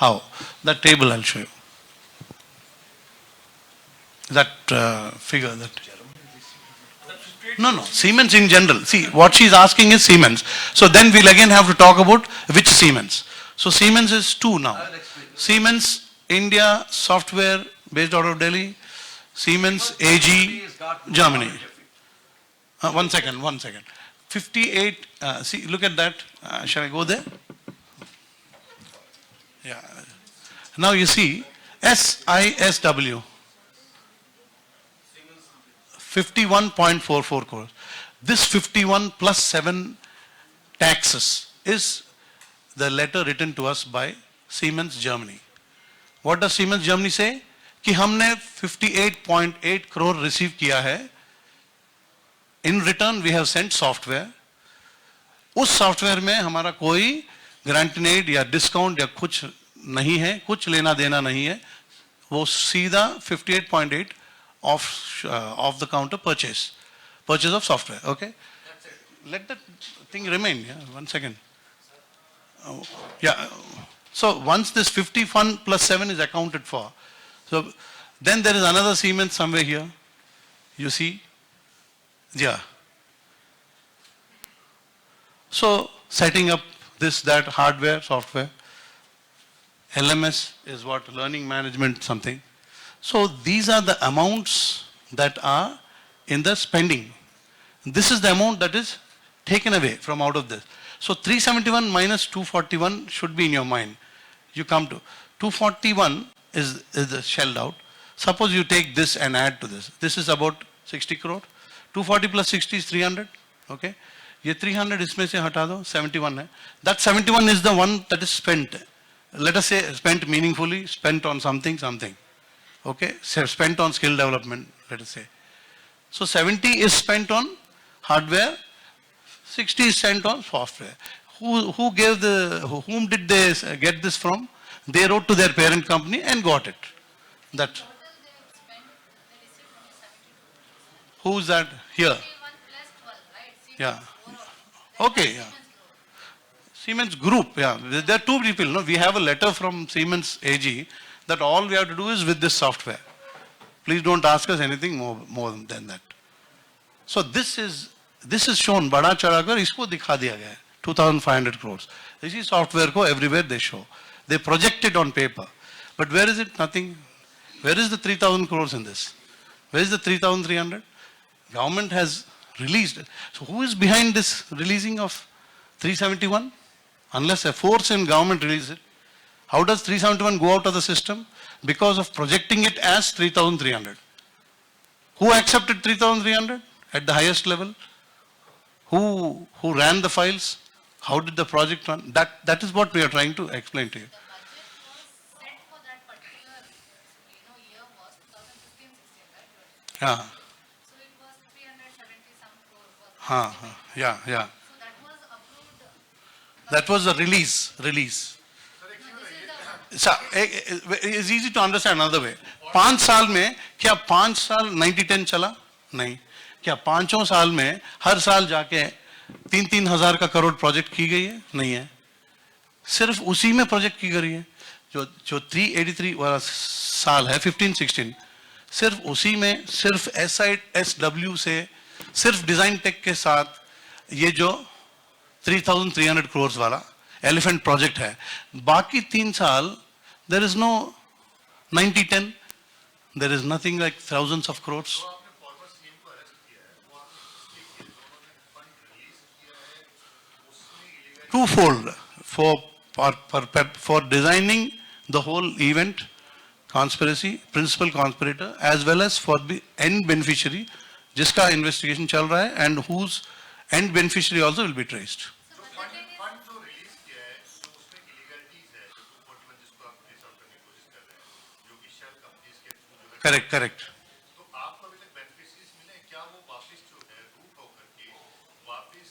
How? That table I'll show you. That figure that. No, Siemens in general. See, what she's asking is Siemens. So then we'll again have to talk about which Siemens. So Siemens is two now. Siemens India software based out of Delhi. Siemens AG Germany. One second. 58, see, look at that. Shall I go there? Yeah. Now you see, SISW. 51.44 crores. This 51 plus 7 taxes is the letter written to us by Siemens Germany. What does Siemens Germany say? कि हमने 58.8 crore receive किया है. In return we have sent software. उस software में हमारा कोई ग्रांटिनेड या discount या कुछ नहीं है, कुछ लेना देना नहीं है. वो सीधा 58.8 of the counter purchase of software. Okay, let that thing remain. Yeah, 1 second. Yeah, so once this 51 plus 7 is accounted for, so then there is another Siemens somewhere here, you see. Yeah, so setting up this, that, hardware, software. LMS is what? Learning management something. So these are the amounts that are in the spending. This is the amount that is taken away from out of this. So 371 minus 241 should be in your mind. You come to 241 is the shelled out. Suppose you take this and add to this. This is about 60 crore. 240 plus 60 is 300. Okay. ये 300 इसमें से हटा दो, 71 है. That 71 is the one that is spent. Let us say spent meaningfully, spent on something. Okay, spent on skill development, let us say. So 70 is spent on hardware, 60 is spent on software. Whom did they get this from? They wrote to their parent company and got it. That. Who's that? Here. Yeah. Okay, yeah. Siemens Group, yeah. There are two people. No? We have a letter from Siemens AG that all we have to do is with this software. Please don't ask us anything more than that. So this is shown. Bada chadakar isko dikha diya gaya. 2,500 crores. This is software ko everywhere they show. They project it on paper. But where is it? Nothing. Where is the 3,000 crores in this? Where is the 3,300? Government has released it. So who is behind this releasing of 371? Unless a force in government releases it. How does 371 go out of the system? Because of projecting it as 3,300. Who accepted 3,300 at the highest level? Who ran the files? How did the project run? That is what we are trying to explain to you. The budget was set for that particular year was 2015-16, right? Yeah. So it was 370 some crore. Yeah. So that was approved. That was the release. So, it's easy to understand another way. 5 साल में क्या 5 साल 90-10 चला? नहीं. क्या 5 साल में हर साल जाके 3-3 हजार का करोड़ प्रोजेक्ट की गई है? नहीं है. सिर्फ उसी में प्रोजेक्ट की गई है. जो 383 वाला साल है 15-16, सिर्फ उसी में सिर्फ SISW से सिर्फ डिजाइन टेक के साथ ये जो 3,300 crores वाला एलिफेंट प्रोजेक्ट है. बाकी 3 साल there is no 90-10, there is nothing like thousands of crores. Twofold for designing the whole event, conspiracy, principal conspirator, as well as for the end beneficiary, जिसका investigation चल रहा है, and whose end beneficiary also will be traced. Correct. तो आपको अभी तक beneficiaries मिले, क्या वो वापस जो है रूट होकर के वापस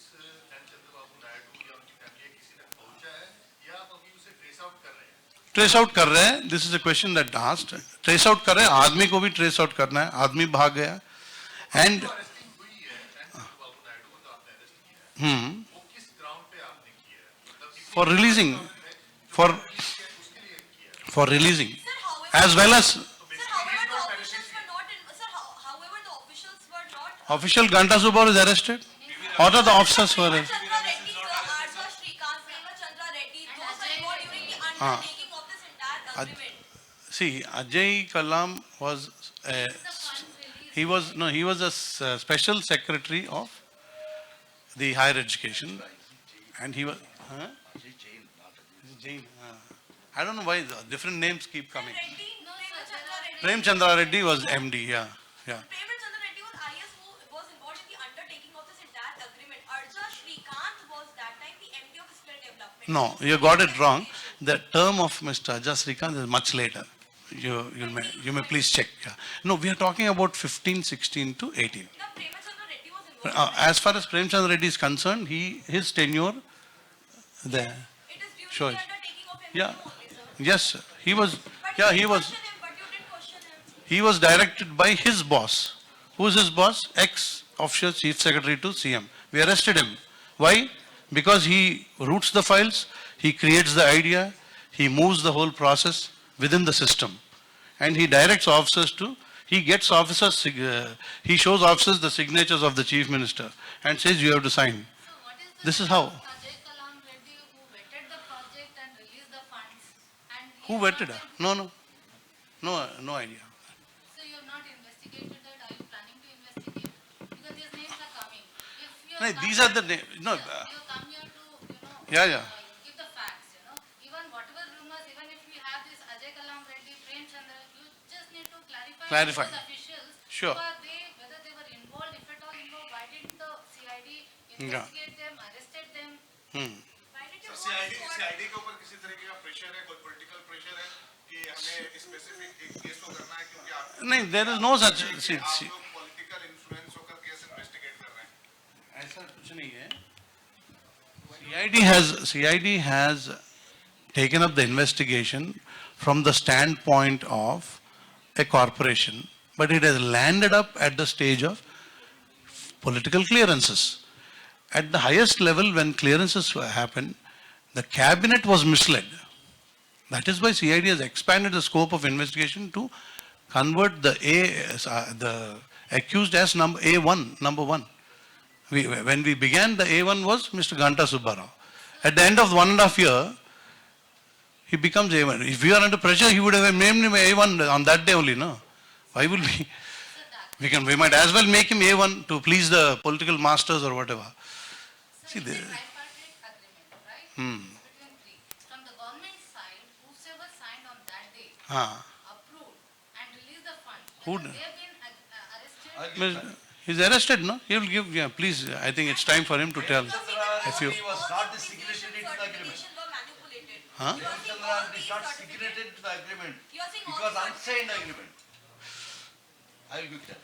चंद्रबाबू नायडू या उनकी फैमिली किसी तक पहुंचा है, या आप अभी उसे ट्रेस आउट कर रहे हैं? ट्रेस आउट कर रहे हैं. This is a question that asked. Trace out कर रहे हैं. आदमी को भी ट्रेस आउट करना है. आदमी भाग गया एंड अरेस्टिंग हुई है चंद्रबाबू नायडू को, तो आपने अरेस्ट किया है. वो किस ग्राउंड पे आपने किया है? मतलब फॉर रिलीजिंग फॉर उसके लिए किया for releasing, Sir, however, as well as sir, however, the officials were not in, sir, however, the officials were not. official Ganta Subbar is arrested. What are the officers who are arrested? Chandra Reddy, Arja Shrikant, Chandra Reddy, those were involved during the undertaking of this entire agreement. See, Ajay Kalam was, he was a special secretary of the higher education, and he was, huh? Jain. I don't know why the different names keep coming. Reddy, No, sir, there are Prem Chandra Reddy was MD, yeah. Chandra Reddy was IS who was involved in the undertaking of this entire agreement. Arja Shrikant was that time the MD of skill development. No, you got it wrong. The term of Mr. Ajay Srikant is much later. You may please check. Yeah. No, we are talking about 15, 16 to 18. Now, Chandra Reddy was involved. As far as Prem Chandra Reddy is concerned, his tenure there. It is during Sure. the undertaking of MD Yeah. only, sir. Yes, sir. He was. But Yeah, you he didn't was. question him, but you didn't question him. He was directed by his boss. Who is his boss? Ex-official chief secretary to CM. We arrested him. Why? Because he routes the files, he creates the idea, he moves the whole process within the system. And he directs officers to, he gets officers, he shows officers the signatures of the chief minister and says you have to sign. So what is the This is how. Ajay Kalam Reddy who vetted the project and released the funds? And he Who is vetted not her? No idea. So you have not investigated that? Are you planning to investigate? Because these names are coming. If you No, have these come are the, here- no, you come here to, Yeah. give the facts, Even whatever rumors, even if we have this Ajay Kalam Reddy, Prem Chandra, you just need to clarify with those officials. Sure. Whether they were involved, if at all involved, why didn't the CID Yeah. investigate them, arrested them? Why did you CID के ऊपर किसी तरीके का pressure है, कोई political pressure है कि हमें स्पेसिफिक केस को करना है क्योंकि आप No, there is no such, see, आप लोग पॉलिटिकल इन्फ्लुएंस होकर केस इन्वेस्टिगेट कर रहे हैं. ऐसा कुछ नहीं है. CID has taken up the investigation from the standpoint of a corporation, but it has landed up at the stage of political clearances. At the highest level, when clearances happen, the cabinet was misled. That is why CID has expanded the scope of investigation to convert the accused as A1, number one. When we began, the A1 was Mr. Ganta Subbarao. At the end of 1.5 years, he becomes A1. If we are under pressure, he would have named him A1 on that day only, no? Why would we? We might as well make him A1 to please the political masters or whatever. So See, it's a the- tripartite agreement, right? Between three. From the government side, whosoever signed on that day, approved and released the fund, Who whether d- they have been arrested. He's arrested, no? He will give, yeah, please, I think it's time for him to tell. If you, He was not the signatory to the agreement. were manipulated? Huh? Chandra is not signatory to the agreement. You are saying It all was the unsigned agreement. I will give that.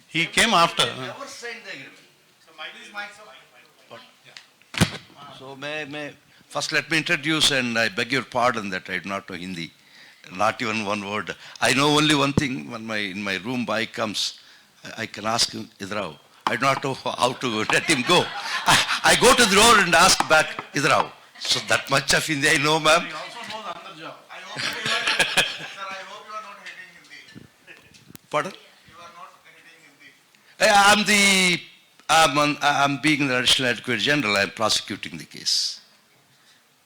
he came after. Never signed the agreement. So may first let me introduce, and I beg your pardon that I do not know Hindi, not even one word. I know only one thing. When in my room boy comes, I can ask him, Idrao. I do not know how to let him go. I go to the door and ask back, Idrao. So that much of Hindi I know, ma'am. I hope you are not hating Hindi. Pardon? You are not hating Hindi. I'm being the additional advocate general. I'm prosecuting the case.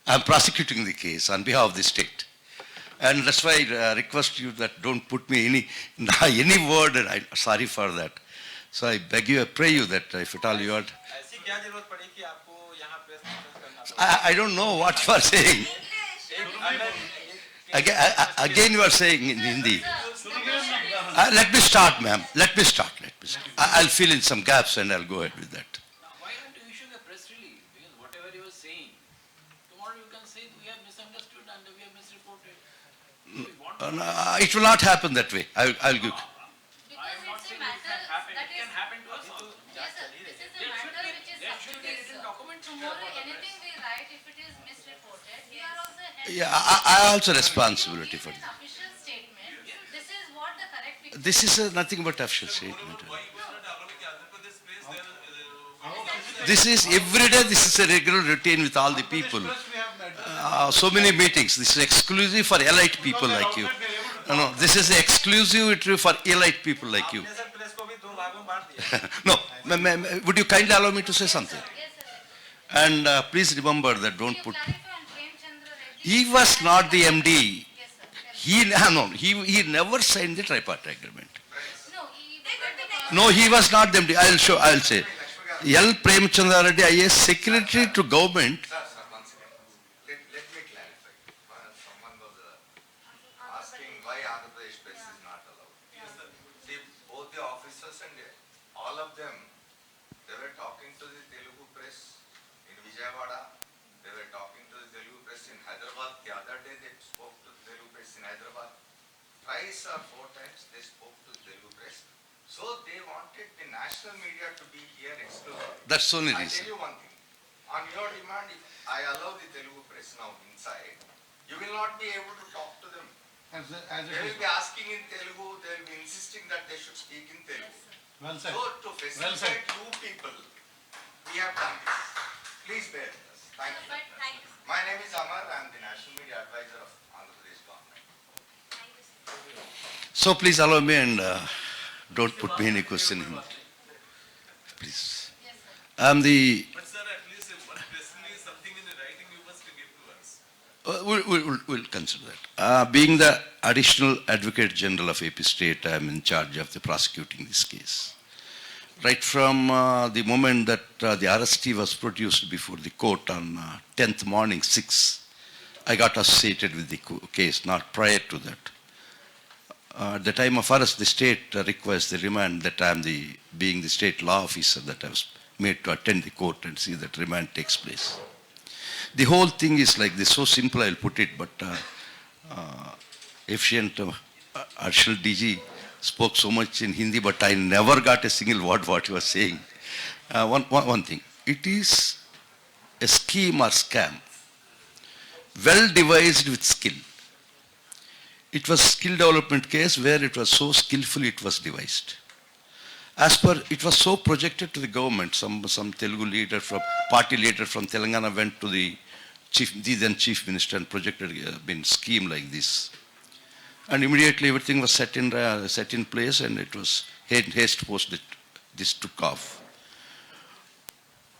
I'm prosecuting the case on behalf of the state. And that's why I request you that don't put me any word, and I'm sorry for that. So I beg you, I pray you that if at all you are, ऐसी क्या जरूरत पड़ी कि आपको यहाँ press conference करना I don't know what you are saying. Again you are saying in Hindi. Let me start, ma'am. Let me start. I'll fill in some gaps and I'll go ahead with that. Why don't you issue the press release? Because whatever you are saying, tomorrow you can say we have misunderstood and we have misreported. We want It will not happen that way. I'll give. Because I'm not it's a saying matter it can happen. that It can is, happen to us also. yes sir, this is a There should matter be- which is there should be subjudice, written sir. documents Tomorrow, for the anything we write, if it is misreported, we are also held. Yeah, I also responsibility for This that. official statement, this is what the correct picture. This is nothing but official statement. This is every day. This is a regular routine with all the people. We have so many meetings. This is exclusive for elite people like you. No, this is exclusive for elite people like you. No, would you kindly allow me to say something? And please remember that don't put. Clarify on Premchandra Reddy. He was not the MD. Yes, sir. He never signed the tripartite agreement. No, he No, he was not the MD. I'll say. L. Premchandra Reddy, IAS, secretary to government. Sir, one second. Let me clarify. Someone was asking why Andhra Pradesh press is not allowed. See, both the officers and all of them, they were talking to the Telugu press in Vijayawada. They were talking to the Telugu press in Hyderabad. The other day they spoke to the Telugu press in Hyderabad. Thrice or 4 times they spoke to the Telugu press. So they wanted the national media to be here exclusively. That's the only I reason. tell you one thing. On your demand, if I allow the Telugu press now inside, you will not be able to talk to them. They will be asking in Telugu, they will be insisting that they should speak in Telugu. Well said. So to facilitate you people, we have done this. Please bear with us. Thank you. Thank you. My name is Amar. I am the National Media Advisor of Andhra Pradesh government. Thank you, sir. So please allow me and don't put me any question in it. Please. I'm the. But sir, at least if one press release, something in the writing you must give to us. We'll consider that. Being the additional Advocate General of AP State, I am in charge of the prosecuting this case. Right from the moment that the arrestee was produced before the court on 10th morning, 6, I got associated with the case, not prior to that. At the time of arrest, the state requires the remand that I am being the state law officer that I was made to attend the court and see that remand takes place. The whole thing is like this, so simple I'll put it, but efficient additional DG spoke so much in Hindi, but I never got a single word what he was saying. One thing, it is a scheme or scam, well devised with skill. It was skill development case where it was so skillfully it was devised. As per, it was so projected to the government, some Telugu leader party leader from Telangana went to the then chief minister and projected a scheme like this. And immediately everything was set in place and it was haste post that this took off.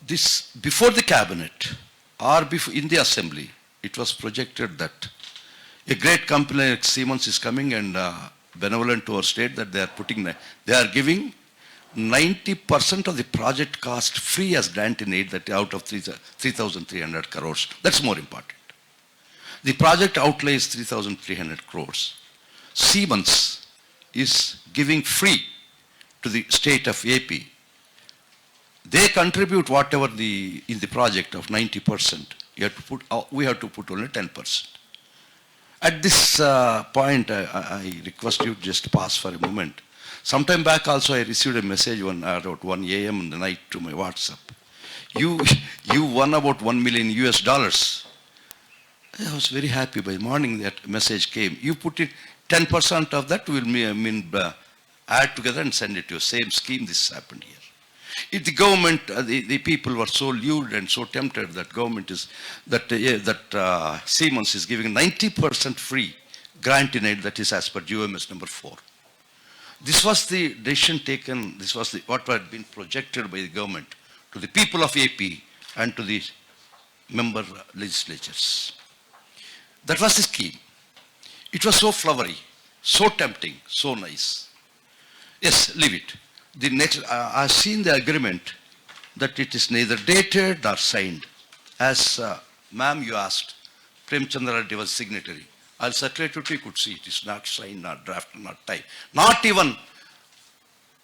This, before the cabinet or before in the assembly, it was projected that a great company like Siemens is coming and benevolent to our state that they are giving 90% of the project cost free as grant in aid, that out of 3,300 crores. That's more important. The project outlay is 3,300 crores. Siemens is giving free to the state of AP. They contribute whatever in the project of 90%. We have to put only 10%. At this point, I request you just pause for a moment. Sometime back also I received a message around 1 a.m. in the night to my WhatsApp. You won about $1 million. I was very happy. By morning that message came. You put it, 10% of that will add together and send it to you. Same scheme, this happened here. If the government, the people were so lured and so tempted that Siemens is giving 90% free grant in aid, that is as per GOMS number 4. This was the decision taken, this was what had been projected by the government to the people of AP and to the member legislatures. That was the scheme. It was so flowery, so tempting, so nice. Yes, leave it. The next, I've seen the agreement that it is neither dated nor signed. As ma'am, you asked, Premchandra Reddy was signatory. I'll circulate it, you could see it is not signed, not drafted, not typed. Not even,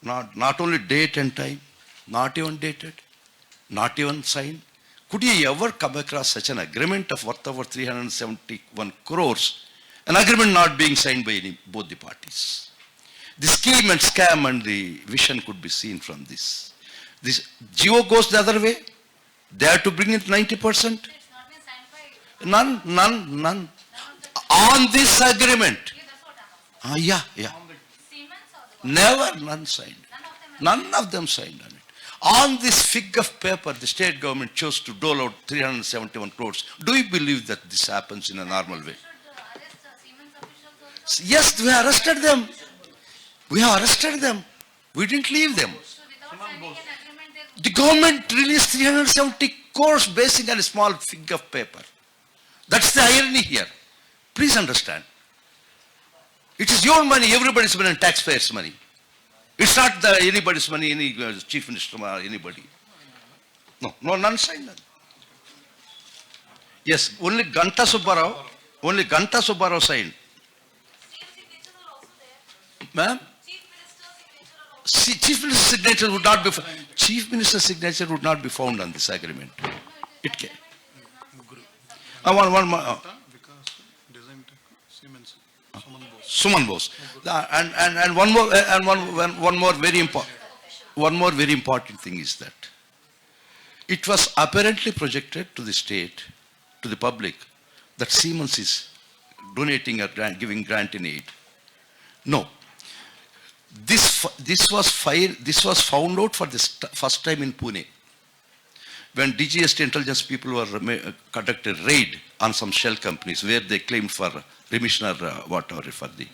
not only date and time, not even dated, not even signed. Could you ever come across such an agreement of worth over 371 crores, an agreement not being signed by both the parties? The scheme and scam and the vision could be seen from this. This GO goes the other way. They have to bring it 90%. It's not been signed by. None. On this agreement. Yeah, that's what I'm asking. Yeah. Siemens or the Never, none signed. None of them. None of them signed on it. On this fig of paper, the state government chose to dole out 371 crores. Do you believe that this happens in a normal way? Should arrest Siemens officials also? Yes, we arrested them. We have arrested them. We didn't leave them. So without signing an agreement, they The government released 370 crores basing on a small fig of paper. That's the irony here. Please understand. It is your money, everybody's money, and taxpayers' money. It's not anybody's money, any chief minister or anybody. No, none signed that. Yes, only Ganta Subbarao signed. Same signatures are also there. Ma'am? Chief Minister's signature are also Chief Minister's signature would not be, Chief Minister's signature would not be found on this agreement. It can. One more. Suman Bose. And one more very important thing is that it was apparently projected to the state, to the public, that Siemens is donating a grant, giving grant in aid. No. This was found out for the first time in Pune, when DGST intelligence people were conducted raid on some shell companies where they claimed for remission or whatever for the